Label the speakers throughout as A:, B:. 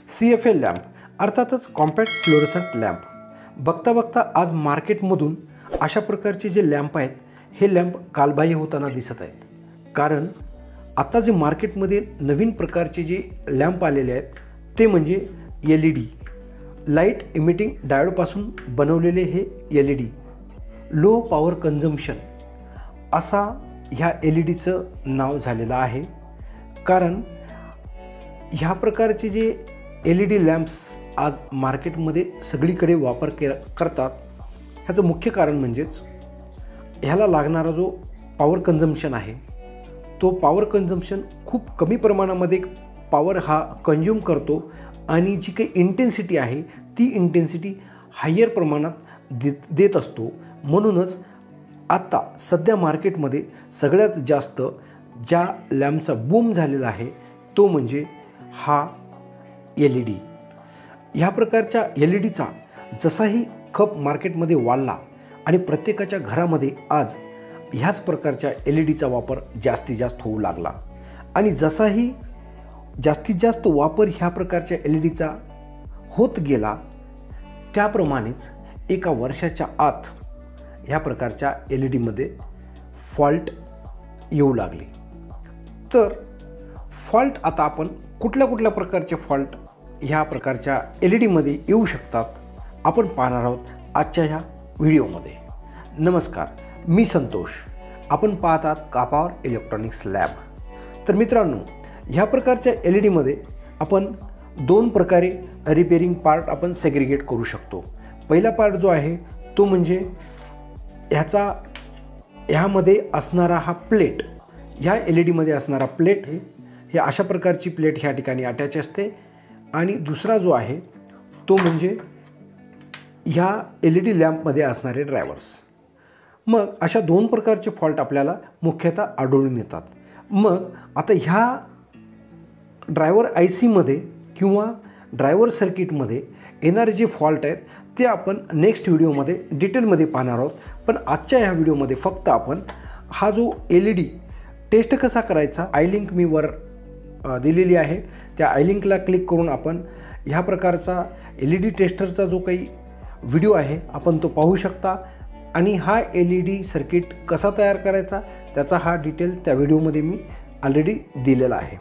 A: CFL lamp अर्थातच compact fluorescent lamp. बघता बघता आज मार्केटमधून अशा प्रकारचे जे लॅम्प आहेत हे लॅम्प कालबाह्य होताना दिसत आहेत. कारण आता जे मार्केटमध्ये नवीन प्रकारचे जे लॅम्प आलेले आहेत ते म्हणजे LED लाईट इमिटिंग डायोडपासून बनवलेले हे LED लो पॉवर कन्झम्पशन असा ह्या LEDचं नाव झालेलं आहे. कारण ह्या प्रकारचे जे LED लॅम्प्स आज मार्केटमध्ये सगळीकडे वापर करतात ह्याचं मुख्य कारण म्हणजेच ह्याला लागणारा जो पॉवर कन्झम्पशन आहे तो पॉवर कन्झम्पशन खूप कमी प्रमाणामध्ये पॉवर हा कंझ्युम करतो आणि जी काही इंटेन्सिटी आहे ती इंटेन्सिटी हायर प्रमाणात देत असतो. म्हणूनच आता सध्या मार्केटमध्ये सगळ्यात जास्त ज्या लॅम्पचा बूम झालेला आहे तो म्हणजे हा LED. ह्या प्रकारच्या LEDचा जसाही खप मार्केटमध्ये वाढला आणि प्रत्येकाच्या घरामध्ये आज ह्याच प्रकारच्या LEDचा वापर जास्तीत जास्त होऊ लागला आणि जसाही जास्तीत जास्त वापर ह्या प्रकारच्या LEDचा होत गेला त्याप्रमाणेच एका वर्षाच्या आत ह्या प्रकारच्या LEDमध्ये फॉल्ट येऊ लागले. तर फॉल्ट आता आपण कुठल्या प्रकारचे फॉल्ट ह्या प्रकारच्या LEDमध्ये येऊ शकतात आपण पाहणार आहोत आजच्या ह्या व्हिडिओमध्ये. नमस्कार, मी संतोष. आपण पाहतात कापावर इलेक्ट्रॉनिक्स लॅब. तर मित्रांनो, ह्या प्रकारच्या LEDमध्ये आपण दोन प्रकारे रिपेअरिंग पार्ट आपण सेग्रिगेट करू शकतो. पहिला पार्ट जो आहे तो म्हणजे ह्यामध्ये असणारा हा प्लेट, ह्या LEDमध्ये असणारा प्लेट हे अशा प्रकारची प्लेट ह्या ठिकाणी अटॅच असते. आणि दुसरा जो आहे तो म्हणजे ह्या LED लॅम्पमध्ये असणारे ड्रायव्हर्स. मग अशा दोन प्रकारचे फॉल्ट आपल्याला मुख्यतः आढळून येतात. मग आता ह्या ड्रायव्हर ICमध्ये किंवा ड्रायव्हर सर्किटमध्ये येणारे जे फॉल्ट आहेत ते आपण नेक्स्ट व्हिडिओमध्ये डिटेलमध्ये पाहणार आहोत. पण आजच्या ह्या व्हिडिओमध्ये फक्त आपण हा जो LED टेस्ट कसा करायचा आय लिंक मी वर दिलेली आहे, त्या आय लिंकला क्लिक करून आपण ह्या प्रकारचा LED टेस्टरचा जो काही व्हिडिओ आहे आपण तो पाहू शकता. आणि हा LED सर्किट कसा तयार करायचा त्याचा हा डिटेल त्या व्हिडिओमध्ये मी ऑलरेडी दिलेला आहे.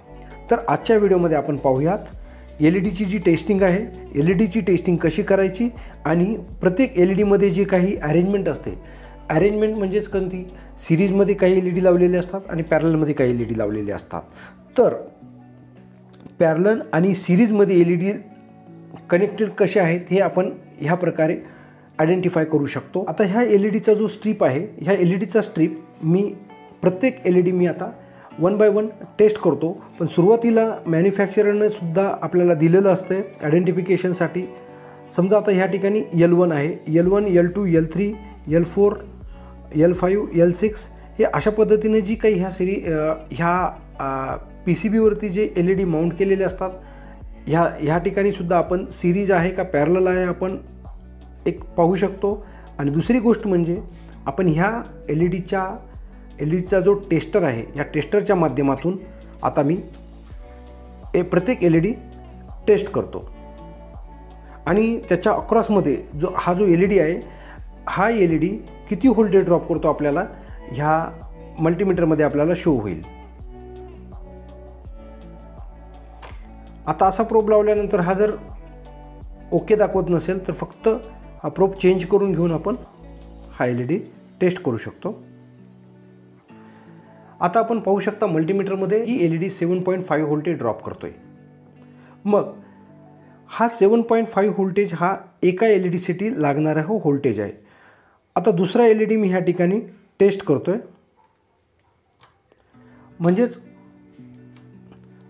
A: तर आजच्या व्हिडिओमध्ये आपण पाहूयात LEDची जी टेस्टिंग आहे, LEDची टेस्टिंग कशी करायची आणि प्रत्येक LEDमध्ये जे काही अरेंजमेंट असते, अरेंजमेंट म्हणजेच कोणती, सिरीजमध्ये काही LED लावलेले असतात आणि पॅरललमध्ये काही LED लावलेले असतात. तर पॅरलल आणि सिरीजमध्ये LED कनेक्टेड कसे आहेत हे आपण ह्या प्रकारे आयडेंटिफाय करू शकतो. आता ह्या LEDचा जो स्ट्रीप आहे, ह्या LEDचा स्ट्रीप मी प्रत्येक LED मी आता 1 बाय 1 टेस्ट करतो. पण सुरुवातीला मॅन्युफॅक्चररने सुद्धा आपल्याला दिलेलं असतं आयडेंटिफिकेशनसाठी. समजा आता ह्या ठिकाणी L1 आहे, L1, L2, L3, L4, L5, L6 हे अशा पद्धतीने जी काही ह्या PCBवरती जे LED माउंट केलेले असतात ह्या ठिकाणी सुद्धा आपण सिरीज आहे का पॅरलल आहे आपण एक पाहू शकतो. आणि दुसरी गोष्ट म्हणजे आपण ह्या LEDचा जो टेस्टर आहे या टेस्टरच्या माध्यमातून आता मी प्रत्येक LED टेस्ट करतो. आणि त्याच्या अक्रॉसमध्ये हा जो LED आहे हा LED किती व्होल्टेज ड्रॉप करतो आपल्याला ह्या मल्टीमीटरमध्ये आपल्याला शो होईल. आता असा प्रोब लावल्यानंतर हा जर ओके दाखवत नसेल तर फक्त हा प्रोब चेंज करून घेऊन आपण हा LED टेस्ट करू शकतो. आता आपण पाहू शकता मल्टीमीटरमध्ये ही LED 7.5 व्होल्टेज ड्रॉप करतोय. मग हा 7.5 व्होल्टेज हा एका LEDसाठी लागणारा हा व्होल्टेज आहे. आता दुसरा LED मी ह्या ठिकाणी टेस्ट करतोय. म्हणजेच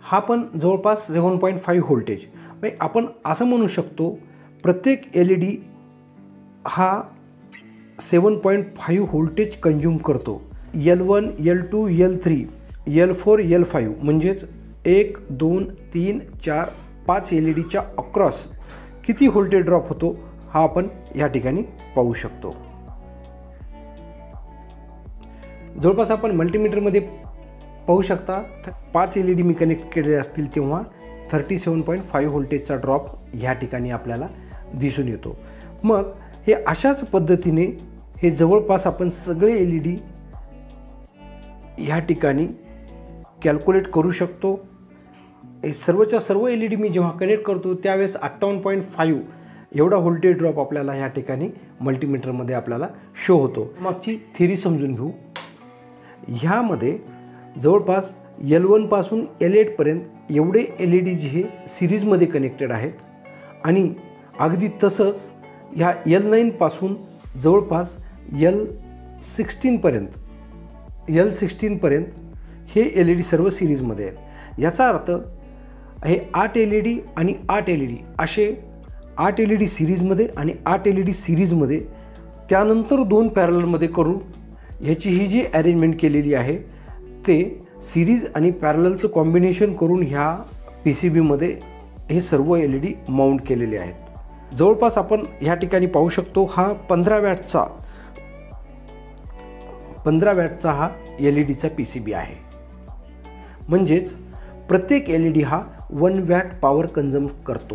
A: हा पण जवळपास 7.5 व्होल्टेज. म्हणजे आपण असं म्हणू शकतो प्रत्येक LED हा 7.5 व्होल्टेज कंझ्युम करतो. L1, L2, L3, L4, L5 म्हणजेच 1, 2, 3, 4, 5 LEDच्या अक्रॉस किती व्होल्टेज ड्रॉप होतो हा आपण या ठिकाणी पाहू शकतो. जवळपास आपण मल्टीमीटरमध्ये पाहू शकता 5 LED मी कनेक्ट केलेले असतील तेव्हा 37.5 व्होल्टेजचा ड्रॉप ह्या ठिकाणी आपल्याला दिसून येतो. मग हे अशाच पद्धतीने हे जवळपास आपण सगळे LED ह्या ठिकाणी कॅल्क्युलेट करू शकतो. हे सर्वच्या सर्व LED मी जेव्हा कनेक्ट करतो त्यावेळेस 58.5 एवढा व्होल्टेज ड्रॉप आपल्याला ह्या ठिकाणी मल्टीमीटरमध्ये आपल्याला शो होतो. मागची थिअरी समजून घेऊ. ह्यामध्ये जवळपास L1 पासून L8 पर्यंत एवढे LED हे सिरीजमध्ये कनेक्टेड आहेत आणि अगदी तसंच ह्या L9 पासून जवळपास L16 पर्यंत हे LED सर्व सिरीजमध्ये आहेत. याचा अर्थ हे 8 LED आणि 8 LED असे 8 LED सिरीजमध्ये आणि 8 LED सिरीजमध्ये त्यानंतर 2 पॅरललमध्ये करून ह्याची ही जी अरेंजमेंट केलेली आहे ते सिरीज आणि पॅरललचं कॉम्बिनेशन करून ह्या PCBमध्ये हे सर्व LED माउंट केलेले आहेत. जवळपास आपण ह्या ठिकाणी पाहू शकतो हा 15 वॅटचा हा LEDचा PCB आहे. म्हणजेच प्रत्येक LED हा 1 वॅट पॉवर कंझ्युम करतो.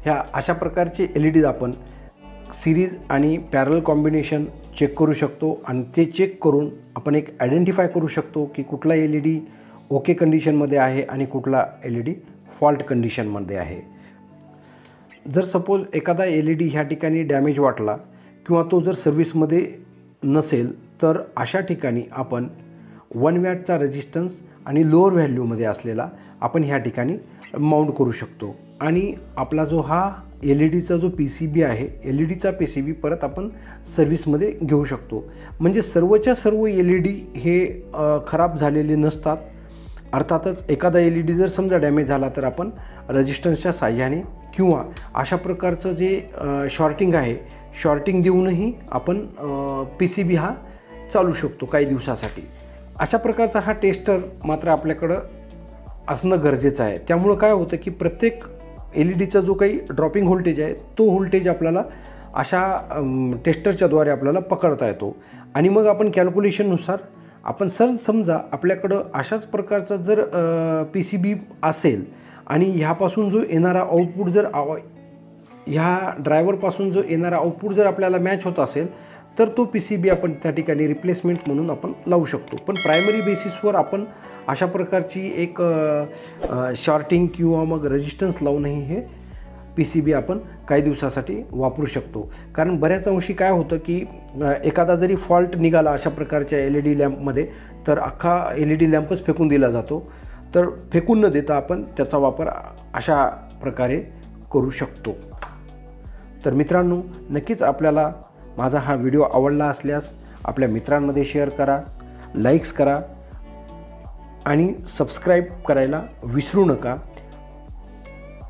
A: ह्या अशा प्रकारचे LED आपण सिरीज आणि पॅरल कॉम्बिनेशन चेक करू शकतो आणि ते चेक करून आपण एक आयडेंटिफाय करू शकतो की कुठला LED ओके कंडिशनमध्ये आहे आणि कुठला LED फॉल्ट कंडिशनमध्ये आहे. जर सपोज एखादा LED ह्या ठिकाणी डॅमेज वाटला किंवा तो जर सर्व्हिसमध्ये नसेल तर अशा ठिकाणी आपण 1 वॅटचा रेजिस्टन्स आणि लोअर व्हॅल्यूमध्ये असलेला आपण ह्या ठिकाणी माउंट करू शकतो आणि आपला जो हा LEDचा जो PCB आहे LEDचा PCB परत आपण सर्व्हिसमध्ये घेऊ शकतो. म्हणजे सर्वच्या सर्व LED हे खराब झालेले नसतात. अर्थातच एखादा LED जर समजा डॅमेज झाला तर आपण रेजिस्टन्सच्या साह्याने किंवा अशा प्रकारचं जे शॉर्टिंग आहे शॉर्टिंग देऊनही आपण PCB हा चालू शकतो काही दिवसासाठी. अशा प्रकारचा हा टेस्टर मात्र आपल्याकडं असणं गरजेचं आहे. त्यामुळं काय होतं की प्रत्येक LEDचा जो काही ड्रॉपिंग व्होल्टेज आहे तो व्होल्टेज आपल्याला अशा टेस्टरच्याद्वारे आपल्याला पकडता येतो आणि मग आपण कॅल्क्युलेशननुसार आपण समजा आपल्याकडं अशाच प्रकारचा जर PCB असेल आणि ह्यापासून जो येणारा आउटपुट जर ह्या ड्रायव्हरपासून जो येणारा आउटपुट जर आपल्याला मॅच होत असेल तर तो PCB आपण त्या ठिकाणी रिप्लेसमेंट म्हणून आपण लावू शकतो. पण प्रायमरी बेसिसवर आपण अशा प्रकारची एक शॉर्टिंग किंवा मग रेजिस्टन्स लावूनही हे PCB आपण काही दिवसासाठी वापरू शकतो. कारण बऱ्याच अंशी काय होतं की एखादा जरी फॉल्ट निघाला अशा प्रकारच्या LED लॅम्पमध्ये तर अख्खा LED लॅम्पच फेकून दिला जातो. तर फेकून न देता आपण त्याचा वापर अशा प्रकारे करू शकतो. तर मित्रांनो, नक्कीच आपल्याला माझा हा व्हिडिओ आवडला असल्यास आपल्या मित्रांमध्ये शेअर करा, लाईक्स करा आणि सबस्क्राईब करायला विसरू नका.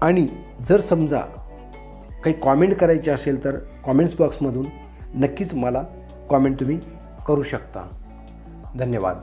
A: आणि जर समजा काही कॉमेंट करायचे असेल तर कॉमेंट्स बॉक्समधून नक्कीच मला कॉमेंट तुम्ही करू शकता. धन्यवाद.